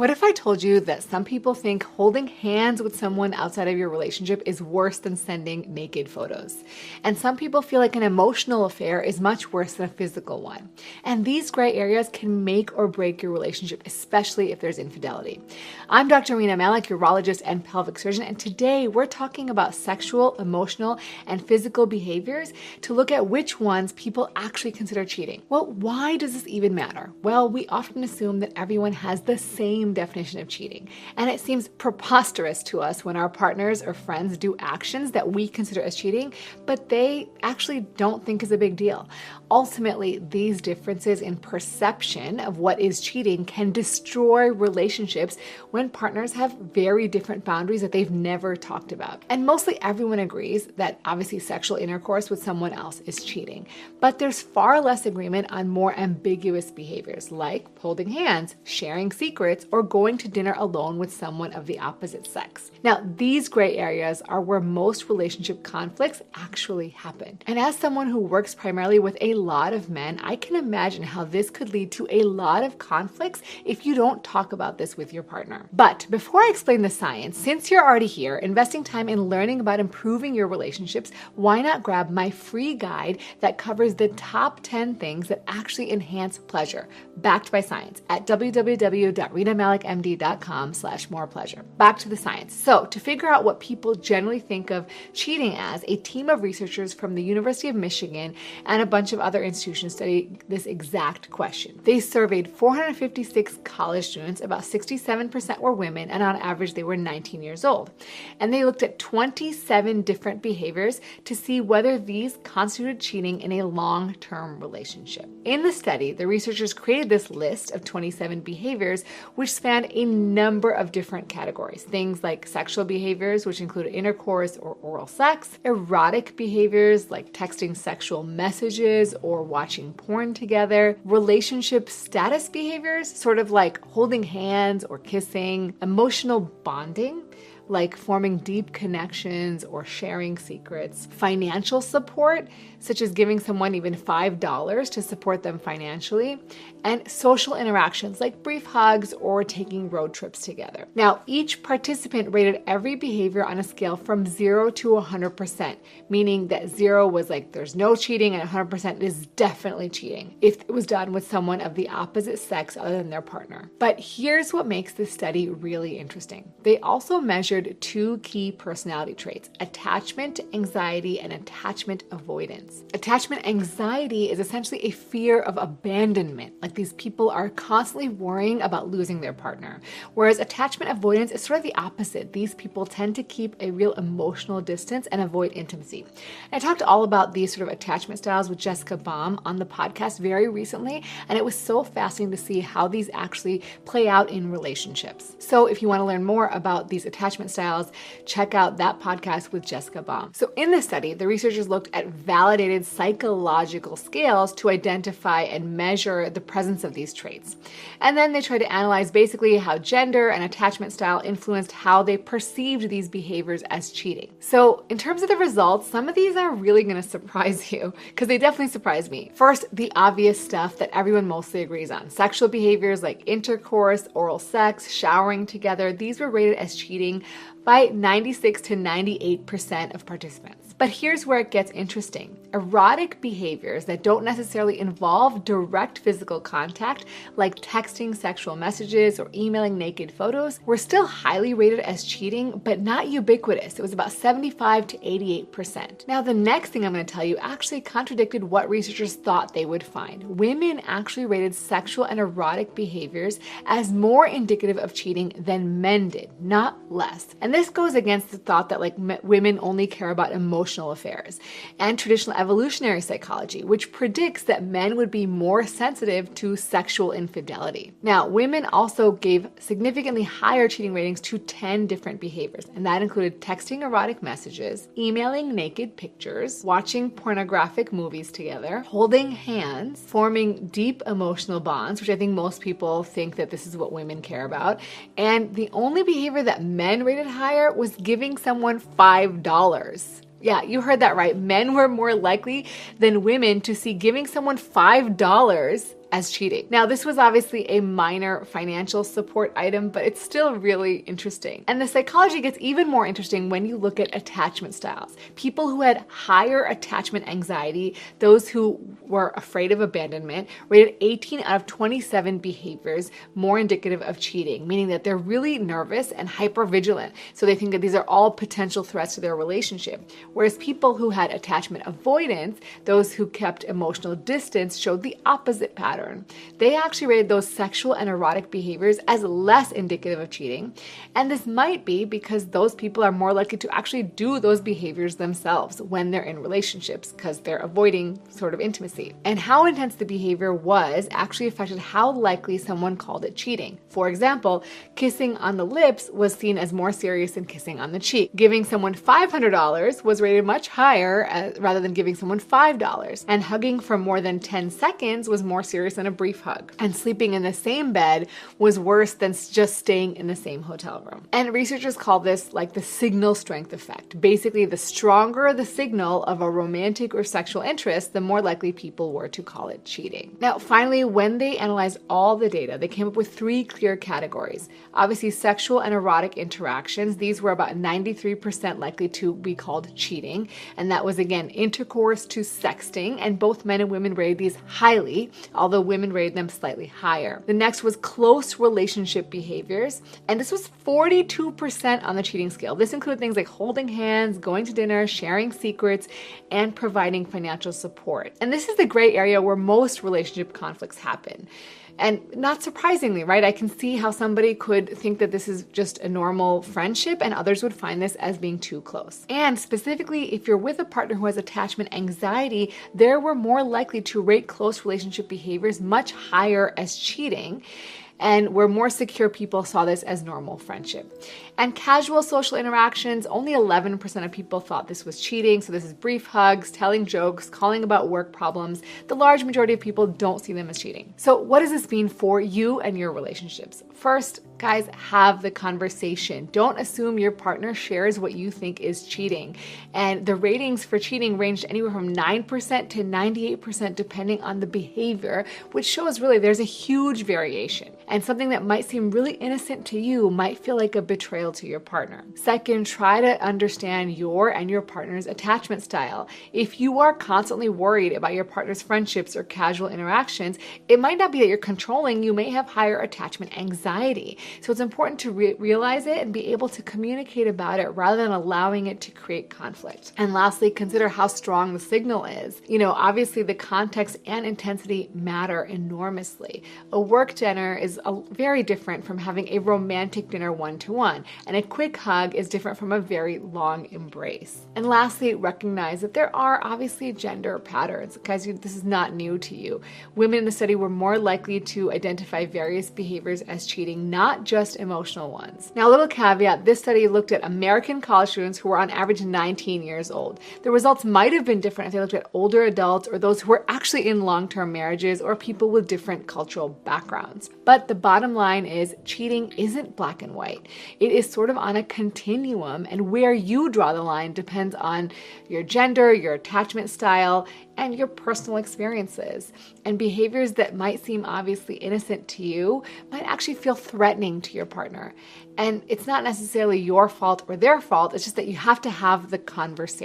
What if I told you that some people think holding hands with someone outside of your relationship is worse than sending naked photos? And some people feel like an emotional affair is much worse than a physical one. And these gray areas can make or break your relationship, especially if there's infidelity. I'm Dr. Rena Malik, urologist and pelvic surgeon, and today we're talking about sexual, emotional, and physical behaviors to look at which ones people actually consider cheating. Well, why does this even matter? Well, we often assume that everyone has the same definition of cheating. And it seems preposterous to us when our partners or friends do actions that we consider as cheating, but they actually don't think is a big deal. Ultimately, these differences in perception of what is cheating can destroy relationships when partners have very different boundaries that they've never talked about. And mostly everyone agrees that obviously sexual intercourse with someone else is cheating. But there's far less agreement on more ambiguous behaviors like holding hands, sharing secrets, or going to dinner alone with someone of the opposite sex. Now, these gray areas are where most relationship conflicts actually happen. And as someone who works primarily with a lot of men, I can imagine how this could lead to a lot of conflicts if you don't talk about this with your partner. But before I explain the science, since you're already here, investing time in learning about improving your relationships, why not grab my free guide that covers the top 10 things that actually enhance pleasure, backed by science, at www.renamalikmd.com/morepleasure. Back to the science. So to figure out what people generally think of cheating as, a team of researchers from the University of Michigan and a bunch of other institutions studied this exact question. They surveyed 456 college students, about 67% were women, and on average they were 19 years old. And they looked at 27 different behaviors to see whether these constituted cheating in a long-term relationship. In the study, the researchers created this list of 27 behaviors which spanned a number of different categories. Things like sexual behaviors, which include intercourse or oral sex, erotic behaviors like texting sexual messages or watching porn together, relationship status behaviors, sort of like holding hands or kissing, emotional bonding, like forming deep connections or sharing secrets, financial support, such as giving someone even $5 to support them financially, and social interactions like brief hugs or taking road trips together. Now, each participant rated every behavior on a scale from 0 to 100%, meaning that 0 was like there's no cheating and 100% is definitely cheating if it was done with someone of the opposite sex other than their partner. But here's what makes this study really interesting. They also measured two key personality traits: attachment anxiety and attachment avoidance. Attachment anxiety is essentially a fear of abandonment, like these people are constantly worrying about losing their partner. Whereas attachment avoidance is sort of the opposite. These people tend to keep a real emotional distance and avoid intimacy. And I talked all about these sort of attachment styles with Jessica Baum on the podcast very recently, and it was so fascinating to see how these actually play out in relationships. So if you want to learn more about these attachment styles, check out that podcast with Jessica Baum. So in this study, the researchers looked at validated psychological scales to identify and measure the presence of these traits. And then they tried to analyze basically how gender and attachment style influenced how they perceived these behaviors as cheating. So in terms of the results, some of these are really going to surprise you, because they definitely surprised me. First, the obvious stuff that everyone mostly agrees on. Sexual behaviors like intercourse, oral sex, showering together, these were rated as cheating by 96 to 98% of participants. But here's where it gets interesting. Erotic behaviors that don't necessarily involve direct physical contact, like texting sexual messages or emailing naked photos, were still highly rated as cheating, but not ubiquitous. It was about 75 to 88%. Now, the next thing I'm going to tell you actually contradicted what researchers thought they would find. Women actually rated sexual and erotic behaviors as more indicative of cheating than men did, not less. And this goes against the thought that women only care about emotional affairs, and traditional evolutionary psychology, which predicts that men would be more sensitive to sexual infidelity. Now, women also gave significantly higher cheating ratings to 10 different behaviors, and that included texting erotic messages, emailing naked pictures, watching pornographic movies together, holding hands, forming deep emotional bonds, which I think most people think that this is what women care about, and the only behavior that men rated higher was giving someone $5. Yeah, you heard that right. Men were more likely than women to see giving someone $5 as cheating. Now, this was obviously a minor financial support item, but it's still really interesting. And the psychology gets even more interesting when you look at attachment styles. People who had higher attachment anxiety, those who were afraid of abandonment, rated 18 out of 27 behaviors more indicative of cheating, meaning that they're really nervous and hypervigilant. So they think that these are all potential threats to their relationship. Whereas people who had attachment avoidance, those who kept emotional distance, showed the opposite pattern. They actually rated those sexual and erotic behaviors as less indicative of cheating. And this might be because those people are more likely to actually do those behaviors themselves when they're in relationships because they're avoiding sort of intimacy. And how intense the behavior was actually affected how likely someone called it cheating. For example, kissing on the lips was seen as more serious than kissing on the cheek. Giving someone $500 was rated much higher rather than giving someone $5. And hugging for more than 10 seconds was more serious than a brief hug. And sleeping in the same bed was worse than just staying in the same hotel room. And researchers call this like the signal strength effect. Basically, the stronger the signal of a romantic or sexual interest, the more likely people were to call it cheating. Now, finally, when they analyzed all the data, they came up with 3 clear categories. Obviously, sexual and erotic interactions. These were about 93% likely to be called cheating. And that was, again, intercourse to sexting. And both men and women rated these highly, although women rated them slightly higher. The next was close relationship behaviors. And this was 42% on the cheating scale. This included things like holding hands, going to dinner, sharing secrets, and providing financial support. And this is the gray area where most relationship conflicts happen. And not surprisingly, right? I can see how somebody could think that this is just a normal friendship and others would find this as being too close. And specifically, if you're with a partner who has attachment anxiety, they were more likely to rate close relationship behaviors much higher as cheating. And where more secure people saw this as normal friendship. And casual social interactions, only 11% of people thought this was cheating. So this is brief hugs, telling jokes, calling about work problems. The large majority of people don't see them as cheating. So what does this mean for you and your relationships? First, guys, have the conversation. Don't assume your partner shares what you think is cheating. And the ratings for cheating ranged anywhere from 9% to 98% depending on the behavior, which shows really there's a huge variation. And something that might seem really innocent to you might feel like a betrayal to your partner. Second, try to understand your and your partner's attachment style. If you are constantly worried about your partner's friendships or casual interactions, it might not be that you're controlling, you may have higher attachment anxiety. So it's important to realize it and be able to communicate about it rather than allowing it to create conflict. And lastly, consider how strong the signal is. Obviously the context and intensity matter enormously. A work dinner is very different from having a romantic dinner one-to-one, and a quick hug is different from a very long embrace. And lastly, recognize that there are obviously gender patterns. Guys, this is not new to you. Women in the study were more likely to identify various behaviors as cheating, not just emotional ones. Now, a little caveat, this study looked at American college students who were on average 19 years old. The results might have been different if they looked at older adults or those who were actually in long-term marriages or people with different cultural backgrounds. But the bottom line is cheating isn't black and white. It is sort of on a continuum, and where you draw the line depends on your gender, your attachment style, and your personal experiences. And behaviors that might seem obviously innocent to you might actually feel threatening to your partner. And it's not necessarily your fault or their fault, it's just that you have to have the conversation.